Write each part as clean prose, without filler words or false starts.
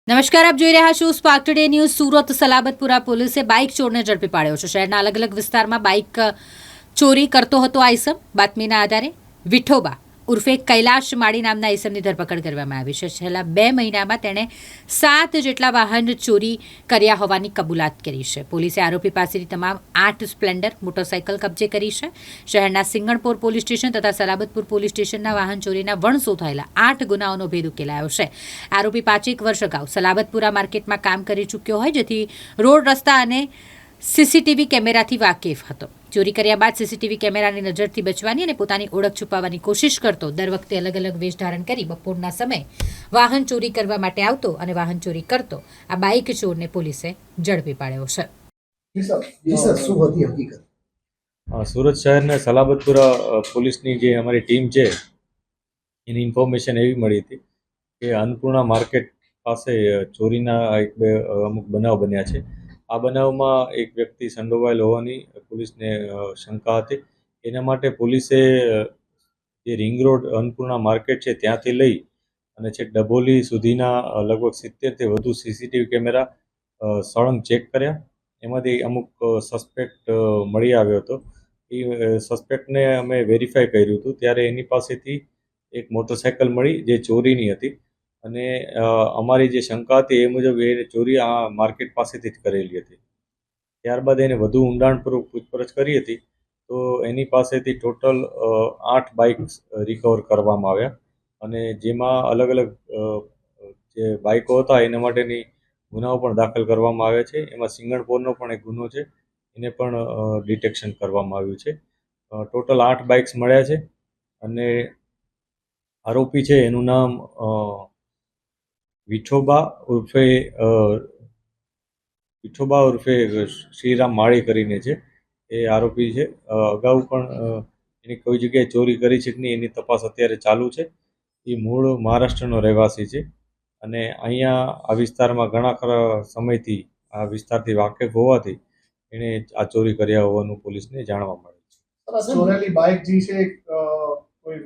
નમસ્કાર, આપ જોઈ રહ્યા છો spark today news. Surat Salabatpura પોલીસે બાઇક ચોરને ઝડપી પાડ્યો છે. શહેરના અલગ અલગ વિસ્તારમાં બાઇક ચોરી કરતો હતો આ ઈસમ. બાતમીના આધારે વિઠોબા ઉર્ફે કૈલાશ માળી નામના ઈસમની ધરપકડ કરવામાં આવી છે. છેલ્લા 2 મહિનામાં તેણે 7 જેટલા વાહન ચોરી કર્યા હોવાની કબૂલાત કરી છે. પોલીસે આરોપી પાસેથી તમામ 8 સ્પ્લેન્ડર મોટરસાયકલ કબજે કરી છે. શહેરના સિંગણપોર પોલીસ સ્ટેશન તથા સલાબતપુર પોલીસ સ્ટેશનના વાહન ચોરીના વણસો થયેલા 8 ગુનાઓનો ભેદ ઉકેલાયો છે. આરોપી 5 વર્ષ અગાઉ સલાબતપુરા માર્કેટમાં કામ કરી ચૂક્યો હોય, જેથી રોડ રસ્તા અને સીસીટીવી કેમેરાથી વાકેફ હતો. ચોરી કર્યા બાદ સીસીટીવી કેમેરાની નજરથી બચવાની અને પોતાની ઓળખ છુપાવવાની કોશિશ કરતો, દર વખતે અલગ અલગ વેશ ધારણ કરી બપોરના સમયે વાહન ચોરી કરવા માટે આવતો અને વાહન ચોરી કરતો આ બાઇક ચોરને પોલીસે ઝડપી પાડ્યો છે. સુરત શહેરના સલાબતપુરા પોલીસની જે અમારી ટીમ છે એની ઇન્ફોર્મેશન એવી મળી હતી કે અન્નપૂર્ણા માર્કેટ પાસે ચોરીના અમુક બનાવ બન્યા છે. આ બનાવમાં એક વ્યક્તિ સંડોવાયેલ હોવાની પોલીસને શંકા હતી. એના માટે પોલીસે જે રિંગ રોડ અન્નપૂર્ણા માર્કેટ છે ત્યાંથી લઈ અને છેક ડભોલી સુધીના લગભગ 70થી વધુ સીસીટીવી કેમેરા સળંગ ચેક કર્યા. એમાંથી અમુક સસ્પેક્ટ મળી આવ્યો હતો. એ સસ્પેક્ટને અમે વેરીફાઈ કર્યું હતું ત્યારે એની પાસેથી એક મોટરસાયકલ મળી જે ચોરીની હતી અને અમારી જે શંકા હતી એ મુજબ એ ચોરી આ માર્કેટ પાસેથી જ કરેલી હતી. ત્યારબાદ એને વધુ ઊંડાણપૂર્વક પૂછપરછ કરી હતી તો એની પાસેથી ટોટલ 8 બાઇક રિકવર કરવામાં આવ્યા અને જેમાં અલગ અલગ જે બાઇકો હતા એના માટેની ગુનાઓ પણ દાખલ કરવામાં આવ્યા છે. એમાં સિંગણપોરનો પણ એક ગુનો છે, એને પણ ડિટેક્શન કરવામાં આવ્યું છે. ટોટલ 8 બાઇક્સ મળ્યા છે અને આરોપી છે એનું નામ વિઠોબા ઉર્ફે શ્રીરામ માળી કરીને છે. એ આરોપી છે. અગાઉ પણ એની કોઈ જગ્યાએ ચોરી કરી છે કે નહીં એની તપાસ અત્યારે ચાલુ છે. એ મૂળ મહારાષ્ટ્રનો રહેવાસી છે અને અહીંયા આ વિસ્તારમાં ઘણા ખરા સમયથી આ વિસ્તારથી વાકેફ હોવાથી એણે આ ચોરી કર્યા હોવાનું પોલીસને જાણવા મળે છે. ચોરેલી બાઇક જે છે કોઈ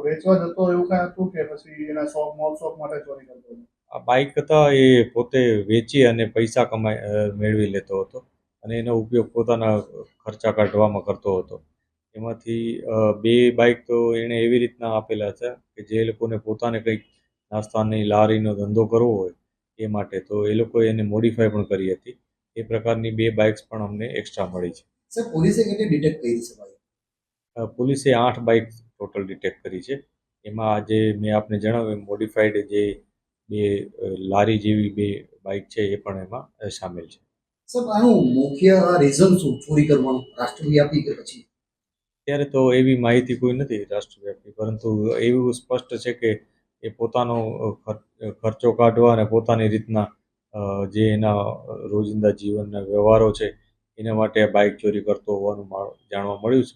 વેચવા જતો એવું કાંઈ હતું કે પછી એના શોખ માટે ચોરી કરતો હતો? આ બાઇક હતા એ પોતે વેચી અને પૈસા મેળવી લેતો હતો અને એનો ઉપયોગ પોતાના ખર્ચા કાઢવામાં કરતો હતો. એમાંથી 2 બાઇક તો એણે એવી રીતના આપેલા હતા કે જે લોકોને પોતાને કંઈક નાસ્તાની લારીનો ધંધો કરવો હોય એ માટે, તો એ લોકોએ એને મોડિફાઈ પણ કરી હતી. એ પ્રકારની 2 બાઇક્સ પણ અમને એક્સ્ટ્રા મળી છે. સર, પોલીસે કેટલી ડિટેક્ટ કરી છે બાઇક? પોલીસે 8 બાઇક ટોટલ ડિટેક્ટ કરી છે. એમાં આજે મેં આપને જણાવ્યું મોડિફાઈડ જે 2 લારી જેવી 2 બાઇક છે એ પણ એમાં સામેલ છે. સર, આનું મુખ્ય રીઝન શું ચોરી કરવાનું, રાષ્ટ્રવ્યાપી કે પછી? અત્યારે તો એવી માહિતી કોઈ નથી રાષ્ટ્રવ્યાપી, પરંતુ એવું સ્પષ્ટ છે કે એ પોતાનો ખર્ચો કાઢવા અને પોતાની રીતના જે એના રોજિંદા જીવનના વ્યવહારો છે એના માટે આ બાઇક ચોરી કરતો હોવાનું જાણવા મળ્યું છે.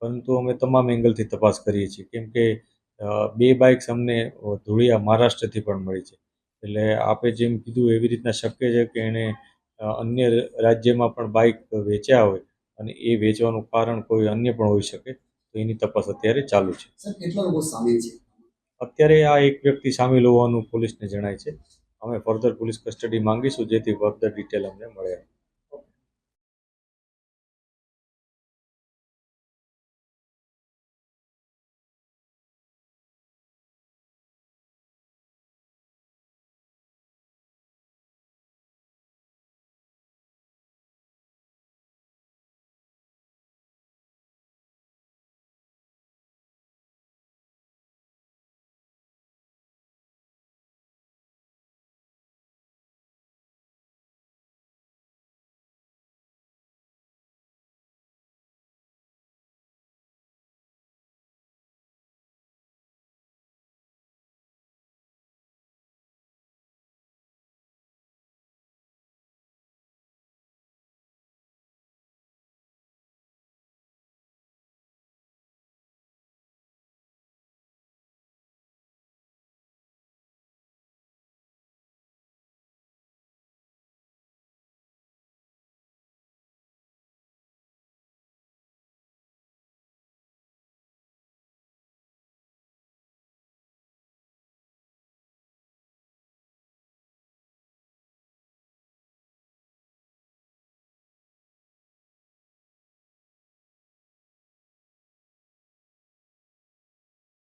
પરંતુ અમે તમામ એંગલથી તપાસ કરીએ છીએ કેમ કે 2 બાઇક્સ અમને ધૂળિયા મહારાષ્ટ્રથી પણ મળી છે. એટલે આપે જેમ કીધું એવી રીતના શક્ય છે કે એણે અન્ય રાજ્યમાં પણ બાઇક વેચ્યા હોય અને એ વેચવાનું કારણ કોઈ અન્ય પણ હોઈ શકે, તો એની તપાસ અત્યારે ચાલુ છે. સર, કેટલા લોકો સામેલ છે? અત્યારે આ એક વ્યક્તિ સામેલ હોવાનું પોલીસને જણાય છે. અમે ફર્ધર પોલીસ કસ્ટડી માંગીશું જેથી ફર્ધર ડિટેલ અમને મળે.